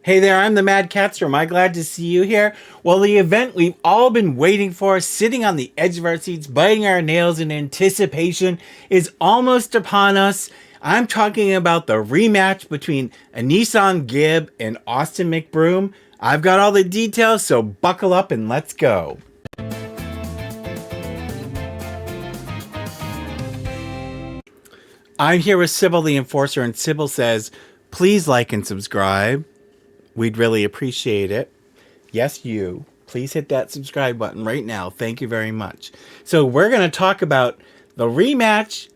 Hey there, I'm the MadCatster. Am I glad to see you here? Well, the event we've all been waiting for, sitting on the edge of our seats, biting our nails in anticipation, is almost upon us. I'm talking about the rematch between AnEsonGib and Austin McBroom. I've got all the details, so buckle up and let's go. I'm here with Sybil the Enforcer, and Sybil says, please like and subscribe. We'd really appreciate it. Yes, you. Please hit that subscribe button right now. Thank you very much. So we're going to talk about the rematch.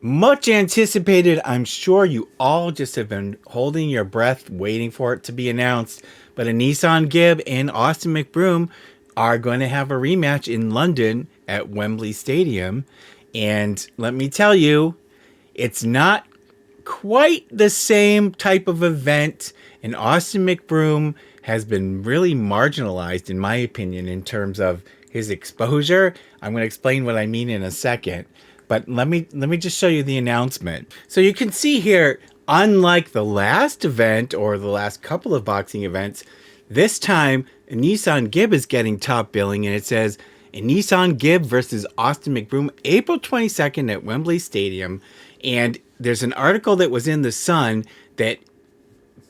Much anticipated. I'm sure you all just have been holding your breath, waiting for it to be announced. But AnEsonGib and Austin McBroom are going to have a rematch in London at Wembley Stadium. And let me tell you, it's not quite the same type of event. And Austin McBroom has been really marginalized, in my opinion, in terms of his exposure. I'm going to explain what I mean in a second. But let me just show you the announcement. So you can see here, unlike the last event or the last couple of boxing events, this time AnEsonGib is getting top billing, and it says AnEsonGib versus Austin McBroom, April 22nd at Wembley Stadium. And there's an article that was in The Sun that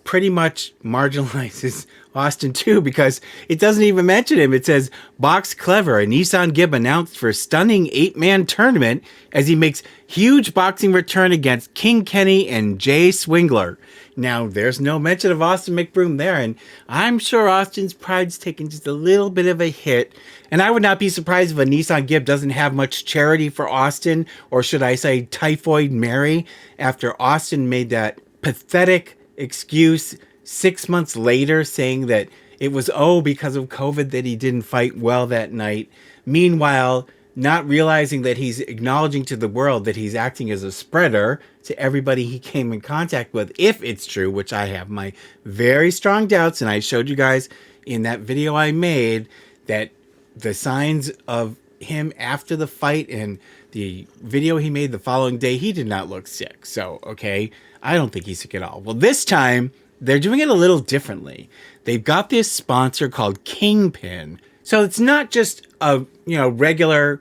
pretty much marginalizes Austin too, because it doesn't even mention him. It says, Box Clever, AnEsonGib announced for stunning 8-man tournament as he makes huge boxing return against King Kenny and Jay Swingler. Now, there's no mention of Austin McBroom there, and I'm sure Austin's pride's taken just a little bit of a hit. And I would not be surprised if AnEsonGib doesn't have much charity for Austin, or should I say Typhoid Mary, after Austin made that pathetic excuse 6 months later saying that it was because of COVID that he didn't fight well that night. Meanwhile, not realizing that he's acknowledging to the world that he's acting as a spreader to everybody he came in contact with, if it's true, which I have my very strong doubts, and I showed you guys in that video I made that the signs of him after the fight and the video he made the following day, he did not look sick. So, okay, I don't think he's sick at all. Well, this time, they're doing it a little differently. They've got this sponsor called Kingpin. So it's not just a, regular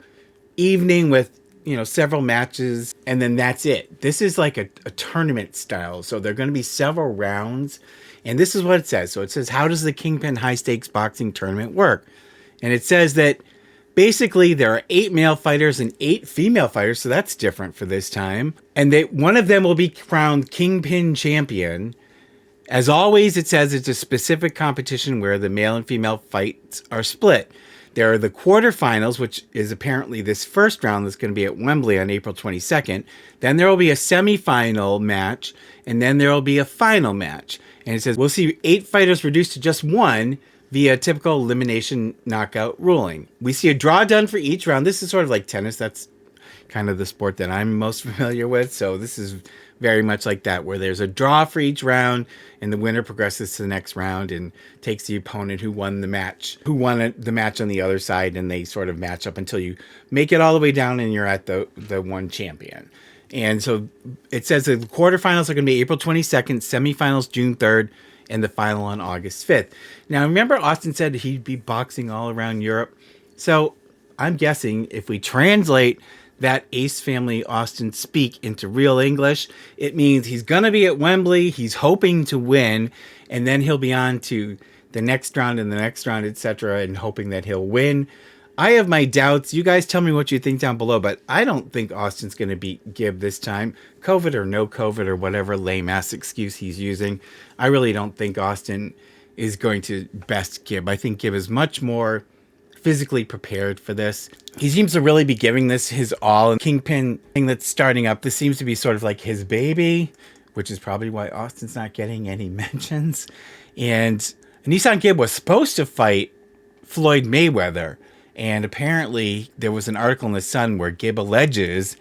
evening with, several matches and then that's it. This is like a tournament style. So there are going to be several rounds. And this is what it says. So it says, how does the Kingpin high stakes boxing tournament work? And it says that basically there are 8 male fighters and 8 female fighters. So that's different for this time. And one of them will be crowned Kingpin champion. As always, it says it's a specific competition where the male and female fights are split. There are the quarterfinals, which is apparently this first round that's going to be at Wembley on April 22nd. Then there will be a semifinal match, and then there will be a final match. And it says we'll see 8 fighters reduced to just 1 via typical elimination knockout ruling. We see a draw done for each round. This is sort of like tennis. That's kind of the sport that I'm most familiar with. So this is very much like that, where there's a draw for each round and the winner progresses to the next round and takes the opponent who won the match on the other side, and they sort of match up until you make it all the way down and you're at the one champion. And so it says that the quarterfinals are going to be April 22nd, semifinals June 3rd, and the final on August 5th. Now, remember Austin said he'd be boxing all around Europe. So I'm guessing if we translate that Ace Family Austin speak into real English, it means he's going to be at Wembley, he's hoping to win, and then he'll be on to the next round and the next round, etc., and hoping that he'll win. I have my doubts. You guys tell me what you think down below, but I don't think Austin's going to beat Gib this time. COVID or no COVID or whatever lame-ass excuse he's using, I really don't think Austin is going to best Gib. I think Gib is much more physically prepared for this. He seems to really be giving this his all. And Kingpin thing that's starting up, this seems to be sort of like his baby, which is probably why Austin's not getting any mentions. And AnEsonGib was supposed to fight Floyd Mayweather. And apparently there was an article in The Sun where Gib alleges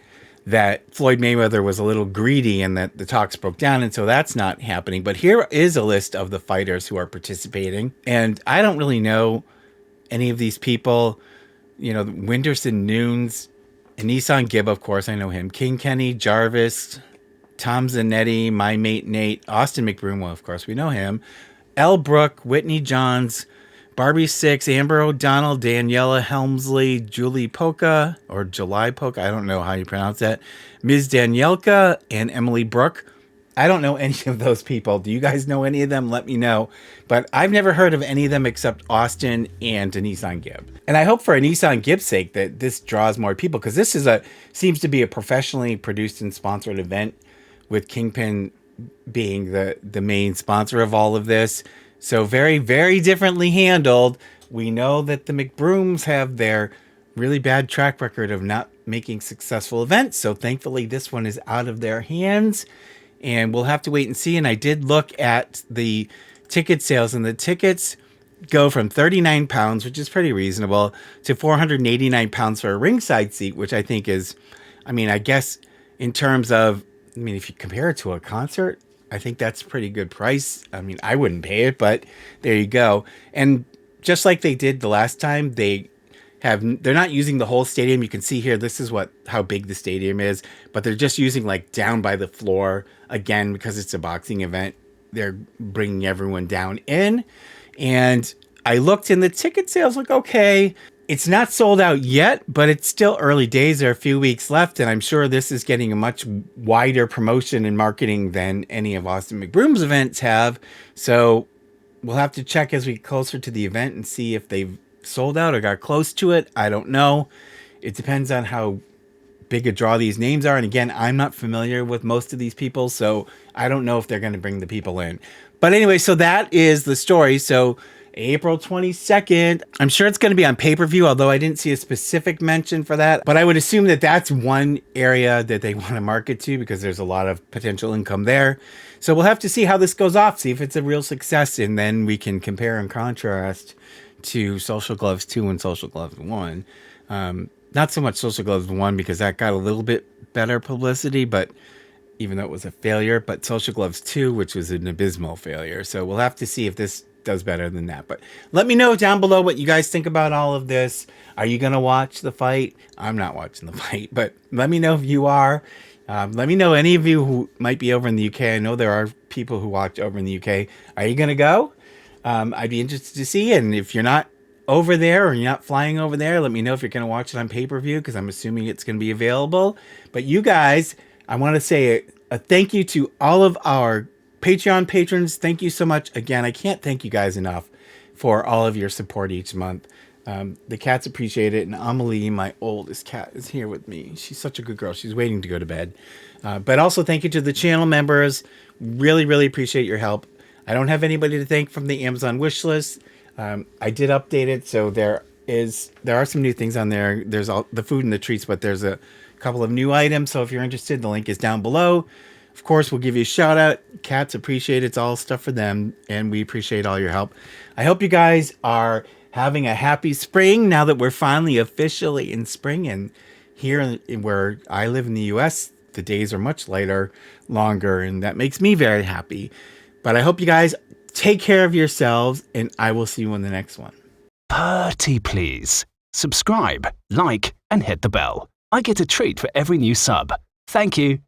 that Floyd Mayweather was a little greedy and that the talks broke down. And so that's not happening. But here is a list of the fighters who are participating. And I don't really know any of these people. Winterson Nunes, AnEsonGib, of course, I know him. King Kenny, Jarvis, Tom Zanetti, My Mate Nate, Austin McBroom, well, of course, we know him. Elle Brooke, Whitney Johns, Barbie Six, Amber O'Donnell, Daniela Helmsley, Julie Polka, or July Polka, I don't know how you pronounce that, Ms. Danielka, and Emily Brooke. I don't know any of those people. Do you guys know any of them? Let me know. But I've never heard of any of them except Austin and AnEsonGib. And I hope for AnEsonGib's sake that this draws more people, because this is seems to be a professionally produced and sponsored event, with Kingpin being the main sponsor of all of this. So very, very differently handled. We know that the McBrooms have their really bad track record of not making successful events. So thankfully this one is out of their hands, and we'll have to wait and see. And I did look at the ticket sales, and the tickets go from £39, which is pretty reasonable, to £489 for a ringside seat, which I think is, I mean, I guess in terms of, I mean, if you compare it to a concert, I think that's a pretty good price. I mean, I wouldn't pay it, but there you go. And just like they did the last time, they're not using the whole stadium. You can see here, this is how big the stadium is, but they're just using like down by the floor again, because it's a boxing event. They're bringing everyone down in, and I looked, and the ticket sales look okay. It's not sold out yet, but it's still early days. There are a few weeks left, and I'm sure this is getting a much wider promotion and marketing than any of Austin McBroom's events have. So we'll have to check as we get closer to the event and see if they've sold out or got close to it. I don't know. It depends on how big a draw these names are. And again, I'm not familiar with most of these people, so I don't know if they're going to bring the people in. But anyway, so that is the story. So April 22nd. I'm sure it's going to be on pay-per-view, although I didn't see a specific mention for that. But I would assume that that's one area that they want to market to, because there's a lot of potential income there. So we'll have to see how this goes off, see if it's a real success, and then we can compare and contrast to Social Gloves 2 and Social Gloves 1. Not so much Social Gloves 1, because that got a little bit better publicity, but even though it was a failure, but Social Gloves 2, which was an abysmal failure. So we'll have to see if this does better than that. But let me know down below what you guys think about all of this. Are you gonna watch the fight? I'm not watching the fight, but let me know if you are. Let me know, any of you who might be over in the UK. I know there are people who watch over in the UK. Are you gonna go? I'd be interested to see. And if you're not over there, or you're not flying over there, let me know if you're gonna watch it on pay-per-view, because I'm assuming it's gonna be available. But you guys, I want to say a thank you to all of our Patreon patrons. Thank you so much. Again, I can't thank you guys enough for all of your support each month. The cats appreciate it. And Amelie, my oldest cat, is here with me. She's such a good girl. She's waiting to go to bed. But also thank you to the channel members. Really, really appreciate your help. I don't have anybody to thank from the Amazon wish list. I did update it, so there are some new things on there. There's all the food and the treats, but there's a couple of new items. So if you're interested, the link is down below. Of course, we'll give you a shout out. Cats appreciate it. It's all stuff for them, and we appreciate all your help. I hope you guys are having a happy spring now that we're finally officially in spring. And here where I live in the US, the days are much lighter, longer, and that makes me very happy. But I hope you guys take care of yourselves, and I will see you in the next one. Pretty please. Subscribe, like, and hit the bell. I get a treat for every new sub. Thank you.